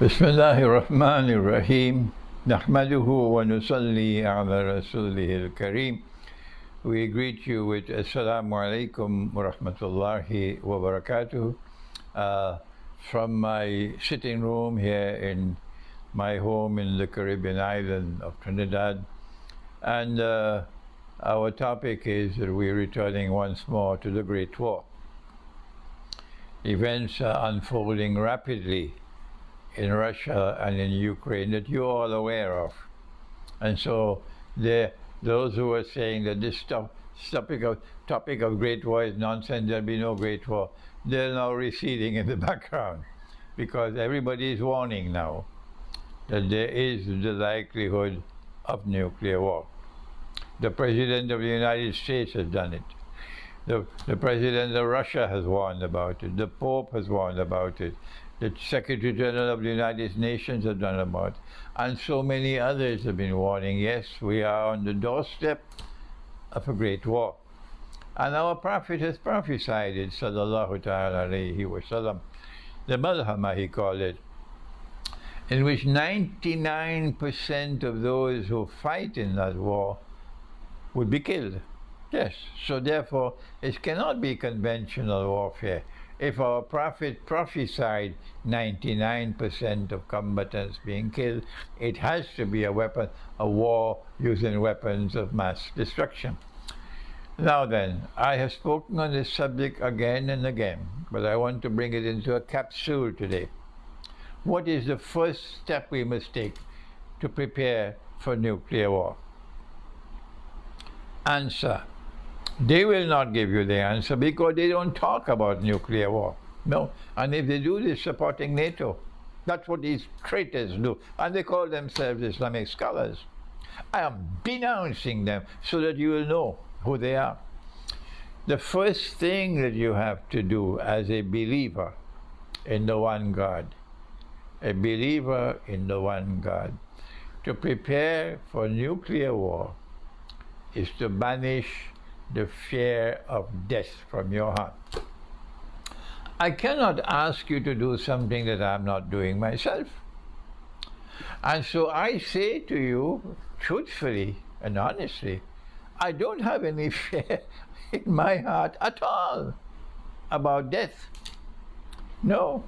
بسم الله الرحمن الرحيم نحمده ونصلي على رسوله الكريم. We greet you with Assalamu alaikum wa rahmatullahi wa barakatuh from my sitting room here in my home in the Caribbean island of Trinidad. And our topic is that we're returning once more to the Great War. Events are unfolding rapidly in Russia and in Ukraine that you're all aware of. And so those who are saying that this topic of Great War is nonsense, there'll be no Great War, they're now receding in the background because everybody is warning now that there is the likelihood of nuclear war. The President of the United States has done it. The President of Russia has warned about it. The Pope has warned about it. The Secretary General of the United Nations has done about it. And so many others have been warning, yes, we are on the doorstep of a great war. And our Prophet has prophesied it, sallallahu ta'ala alayhi wa sallam. The Malhama, he called it, in which 99% of those who fight in that war would be killed. Yes, so therefore it cannot be conventional warfare. If our Prophet prophesied 99% of combatants being killed, it has to be a war using weapons of mass destruction. Now then, I have spoken on this subject again and again, but I want to bring it into a capsule today. What is the first step we must take to prepare for nuclear war? Answer. They will not give you the answer because they don't talk about nuclear war. No. And if they do, they're supporting NATO. That's what these traitors do. And they call themselves Islamic scholars. I am denouncing them so that you will know who they are. The first thing that you have to do as a believer in the one God, a believer in the one God, to prepare for nuclear war is to banish the fear of death from your heart. I cannot ask you to do something that I'm not doing myself. And so I say to you, truthfully and honestly, I don't have any fear in my heart at all about death. No.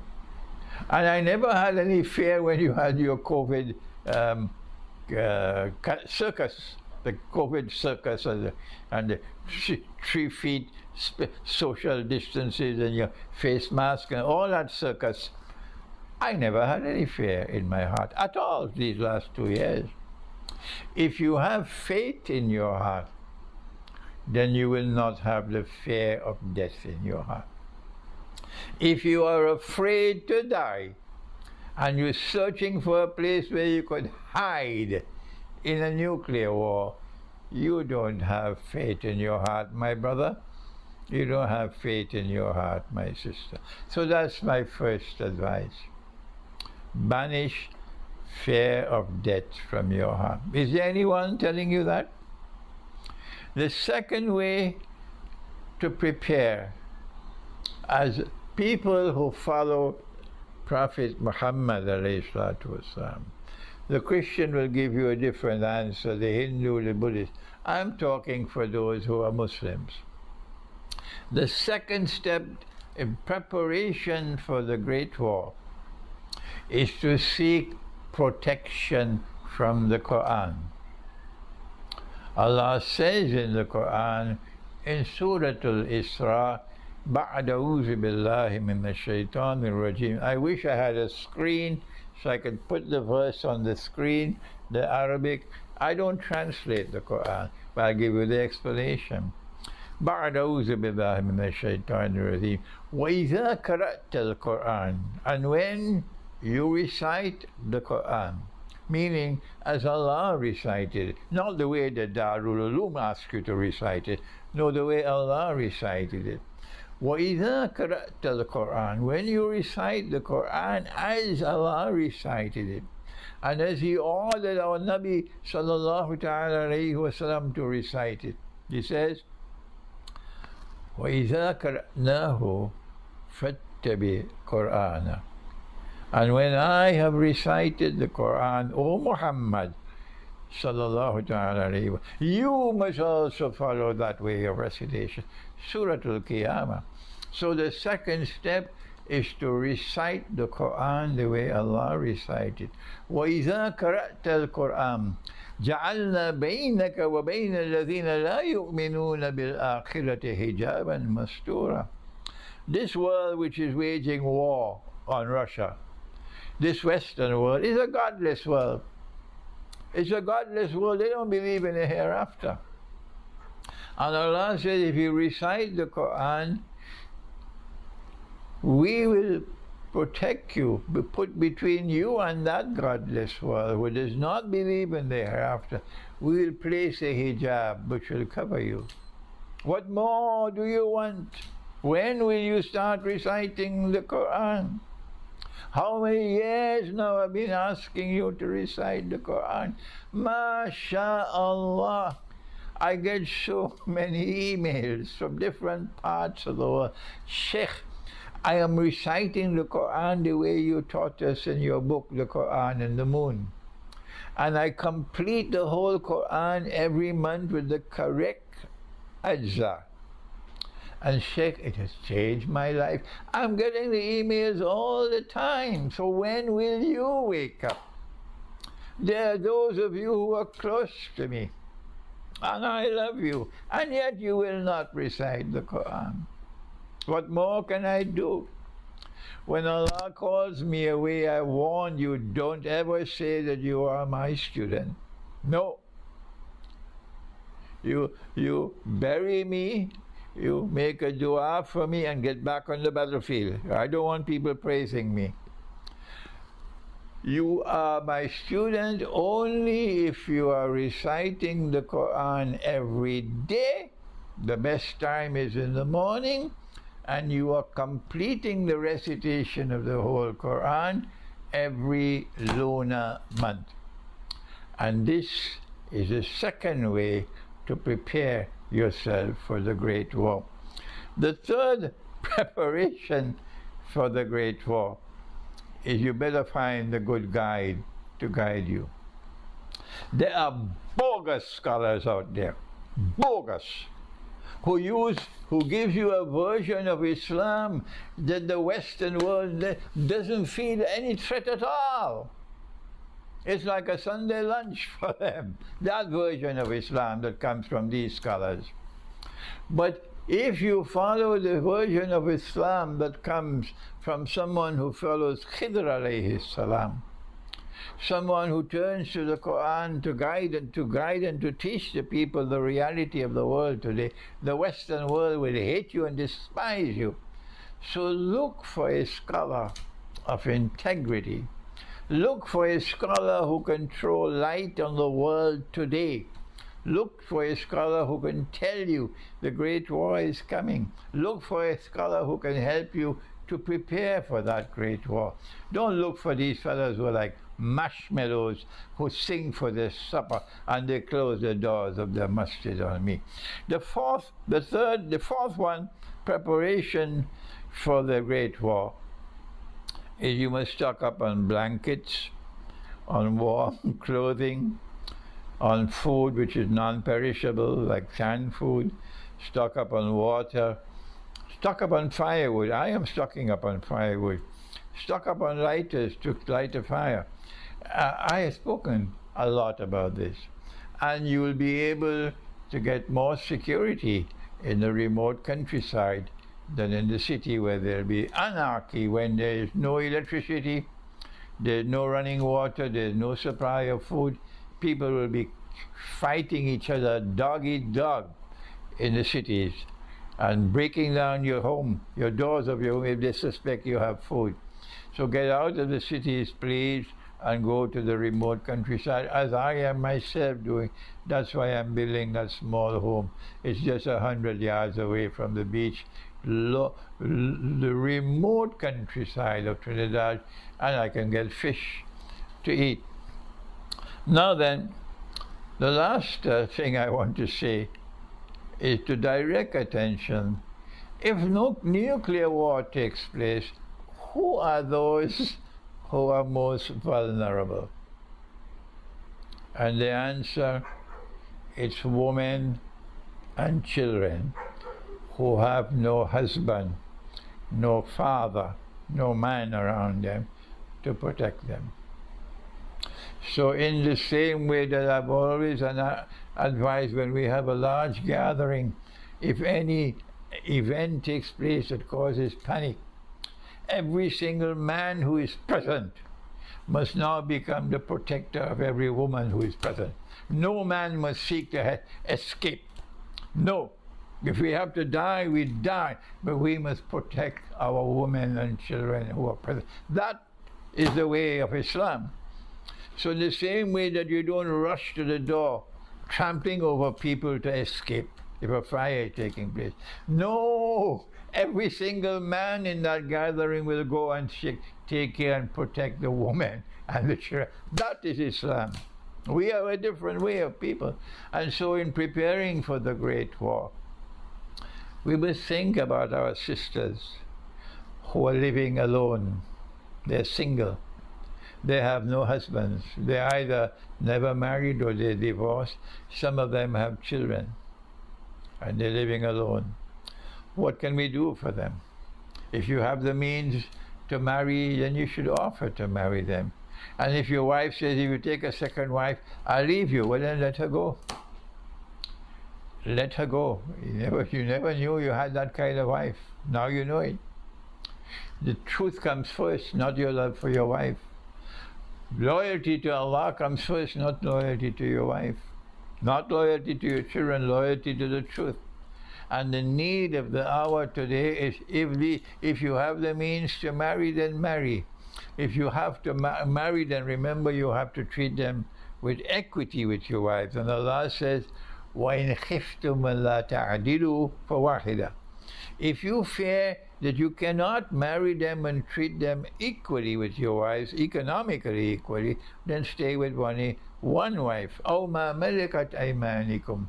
And I never had any fear when you had your COVID circus. The COVID circus and the 3 feet social distances and your face mask and all that circus. I never had any fear in my heart at all these last 2 years. If you have faith in your heart, then you will not have the fear of death in your heart. If you are afraid to die and you're searching for a place where you could hide in a nuclear war, you don't have faith in your heart, my brother. You don't have faith in your heart, my sister. So that's my first advice. Banish fear of death from your heart. Is there anyone telling you that? The second way to prepare, as people who follow Prophet Muhammad alayhi salatu wasalam, the Christian will give you a different answer, the Hindu, the Buddhist. I'm talking for those who are Muslims. The second step in preparation for the Great War is to seek protection from the Quran. Allah says in the Quran, in Surah Al-Isra, بَعْدَ أَعُوذُ بِاللَّهِ مِنَ الشَّيْطَانِ الرَّجِيمِ. I wish I had a screen so I could put the verse on the screen, the Arabic. I don't translate the Quran, but I'll give you the explanation. بَعْدَ أَعُوذُ بِاللَّهِ مِنَ الشَّيْطَانِ الرَّجِيمِ وَإِذَا قَرَأْتَ الْقُرْآنَ. And when you recite the Quran, meaning as Allah recited it, not the way the Darul Ulum asks you to recite it, no, the way Allah recited it. وَإِذَا قَرَأْتَ الْقُرْآنَ. When you recite the Quran as Allah recited it, and as He ordered our Nabi sallallahu ta'ala alayhi wa sallam to recite it, He says, وَإِذَا قَرَأْنَاهُ فَاتَّبِعْ قُرْآنَهُ. And when I have recited the Quran, O Muhammad, sallallahu ta'ala alayhi wa, you must also follow that way of recitation. Suratul Qiyamah. So the second step is to recite the Quran the way Allah recited. وَإِذَا قَرَأْتَ الْقُرْآنَ جَعَلْنَا بَيْنَكَ وَبَيْنَ الَّذِينَ لَا يُؤْمِنُونَ بِالْآخِرَةِ حِجَابًا مَسْتُورًا. This world which is waging war on Russia, this Western world, is a godless world. It's a godless world. They don't believe in a hereafter. And Allah says, if you recite the Quran, we will protect you, put between you and that godless world who does not believe in the hereafter. We will place a hijab which will cover you. What more do you want? When will you start reciting the Quran? How many years now I've been asking you to recite the Quran? MashaAllah. I get so many emails from different parts of the world. Sheikh, I am reciting the Quran the way you taught us in your book, The Quran and the Moon. And I complete the whole Quran every month with the correct ajza. And Sheikh, it has changed my life. I'm getting the emails all the time. So when will you wake up? There are those of you who are close to me, and I love you, and yet you will not recite the Quran. What more can I do? When Allah calls me away, I warn you, don't ever say that you are my student. No. You bury me, you make a dua for me and get back on the battlefield. I don't want people praising me. You are my student only if you are reciting the Quran every day. The best time is in the morning, and you are completing the recitation of the whole Quran every lunar month. And this is the second way to prepare yourself for the Great War. The third preparation for the Great War is you better find a good guide to guide you. There are bogus scholars out there, bogus, who gives you a version of Islam that the Western world doesn't feel any threat at all. It's like a Sunday lunch for them, that version of Islam that comes from these scholars. But if you follow the version of Islam that comes from someone who follows Khidr alayhi salam, someone who turns to the Quran to guide and to teach the people the reality of the world today, the Western world will hate you and despise you. So look for a scholar of integrity. Look for a scholar who can throw light on the world today. Look for a scholar who can tell you the Great War is coming. Look for a scholar who can help you to prepare for that Great War. Don't look for these fellows who are like marshmallows who sing for their supper and they close the doors of their masjid on me. The fourth one, preparation for the Great War, is you must stock up on blankets, on warm clothing, on food which is non-perishable like canned food, stock up on water, stock up on firewood. I am stocking up on firewood. Stock up on lighters to light a fire. I have spoken a lot about this. And you will be able to get more security in the remote countryside than in the city, where there will be anarchy when there is no electricity, there is no running water, there is no supply of food. People will be fighting each other dog eat dog in the cities and breaking down your home, your doors of your home, if they suspect you have food. So get out of the cities, please, and go to the remote countryside, as I am myself doing. That's why I'm building that small home. It's just 100 yards away from the beach, the remote countryside of Trinidad, and I can get fish to eat. Now then, the last thing I want to say is to direct attention. If no nuclear war takes place, who are those who are most vulnerable? And the answer, it's women and children who have no husband, no father, no man around them to protect them. So in the same way that I've always advised when we have a large gathering, if any event takes place that causes panic, every single man who is present must now become the protector of every woman who is present. No man must seek to escape. No. If we have to die, we die. But we must protect our women and children who are present. That is the way of Islam. So in the same way that you don't rush to the door, trampling over people to escape if a fire is taking place. No! Every single man in that gathering will go and take care and protect the woman and the children. That is Islam. We have a different way of people. And so in preparing for the Great War, we must think about our sisters who are living alone. They're single. They have no husbands. They're either never married or they're divorced. Some of them have children and they're living alone. What can we do for them? If you have the means to marry, then you should offer to marry them. And if your wife says, if you take a second wife, I'll leave you, well then let her go. Let her go. You never knew you had that kind of wife. Now you know it. The truth comes first, not your love for your wife. Loyalty to Allah comes first, not loyalty to your wife. Not loyalty to your children, loyalty to the truth. And the need of the hour today is if you have the means to marry, then marry. If you have to marry, then remember you have to treat them with equity with your wives. And Allah says, وَإِنْ خِفْتُمْ أَلَّا تَعْدِلُوا فَوَاحِدًا. If you fear that you cannot marry them and treat them equally with your wives, economically equally, then stay with one wife. أَوْ مَا مَلَكَتْ أَيْمَانِكُمْ.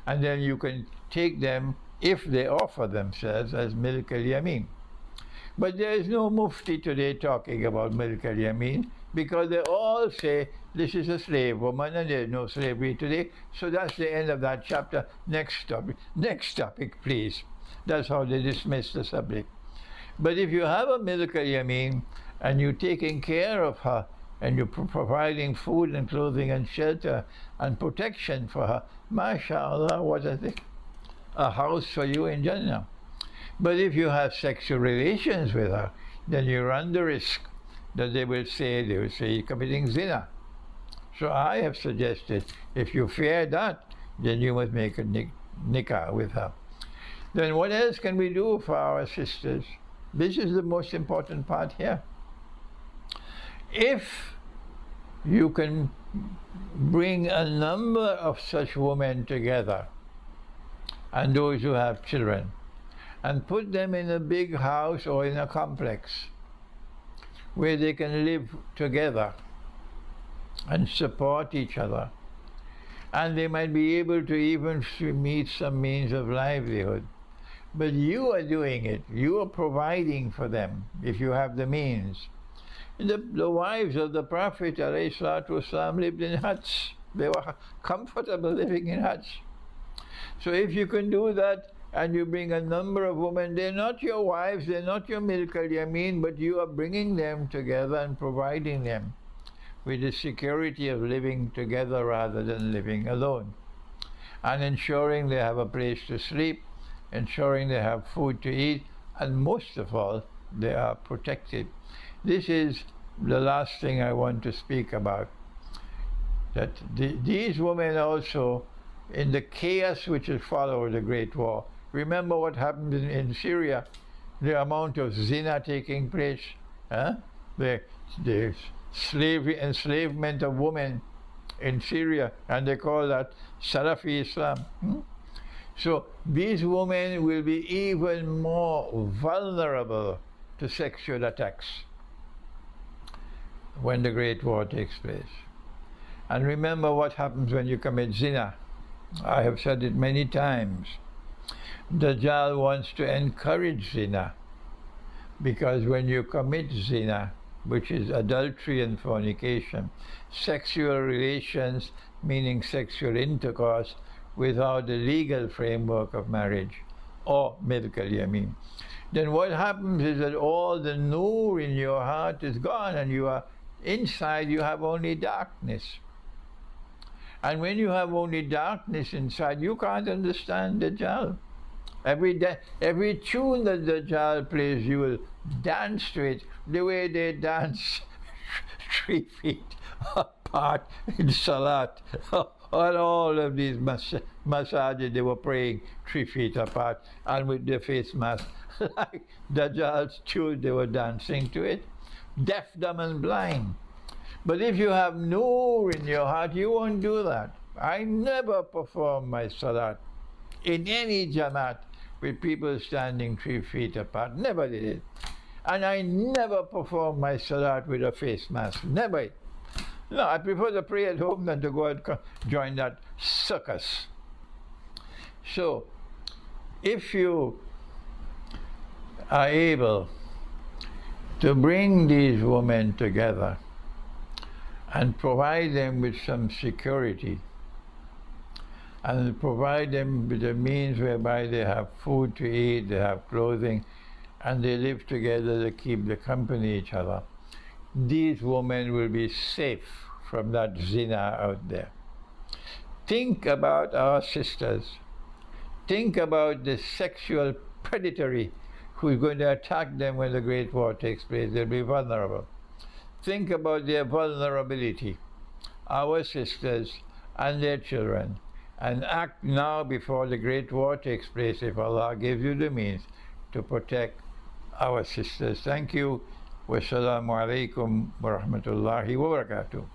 And then you can take them if they offer themselves as milk al-yamin. But there is no mufti today talking about milk al-yamin because they all say this is a slave woman and there is no slavery today. So that's the end of that chapter. Next topic. Next topic, please. That's how they dismiss the subject. But if you have a milk al-yamin and you're taking care of her and you're providing food and clothing and shelter and protection for her, mashallah, what a thing. A house for you in Jannah. But if you have sexual relations with her, then you run the risk that they will say you're committing zina. So I have suggested, if you fear that, then you must make a nikah with her. Then what else can we do for our sisters? This is the most important part here. If you can bring a number of such women together, and those who have children, and put them in a big house or in a complex where they can live together and support each other, and they might be able to even meet some means of livelihood. But you are doing it. You are providing for them if you have the means. The wives of the Prophet ﷺ lived in huts. They were comfortable living in huts. So if you can do that and you bring a number of women, they're not your wives, they're not your milk al-yamin, but you are bringing them together and providing them with the security of living together rather than living alone. And ensuring they have a place to sleep, ensuring they have food to eat, and most of all, they are protected. This is the last thing I want to speak about. That these women also, in the chaos which has followed the Great War, remember what happened in Syria, the amount of zina taking place, the slavery, enslavement of women in Syria, and they call that Salafi Islam. So these women will be even more vulnerable to sexual attacks when the Great War takes place. And remember what happens when you commit zina. I have said it many times. Dajjal wants to encourage zina, because when you commit zina, which is adultery and fornication, sexual relations, meaning sexual intercourse, without the legal framework of marriage, or medically, I mean, then what happens is that all the nur in your heart is gone, and you are inside, you have only darkness. And when you have only darkness inside, you can't understand Dajjal. Every tune that Dajjal plays, you will dance to it the way they dance 3 feet apart in Salat. On all of these massages, they were praying 3 feet apart and with their face mask. Like Dajjal's tune, they were dancing to it. Deaf, dumb, and blind. But if you have nur in your heart, you won't do that. I never perform my salat in any jamaat with people standing 3 feet apart. Never did it. And I never perform my salat with a face mask. Never. No, I prefer to pray at home than to go and join that circus. So, if you are able to bring these women together and provide them with some security, and provide them with the means whereby they have food to eat, they have clothing, and they live together to keep the company each other, these women will be safe from that zina out there. Think about our sisters. Think about the sexual predatory who is going to attack them when the Great War takes place. They'll be vulnerable. Think about their vulnerability, our sisters and their children, and act now before the Great War takes place, if Allah gives you the means to protect our sisters. Thank you. Wassalamu alaikum wa rahmatullahi wa barakatuh.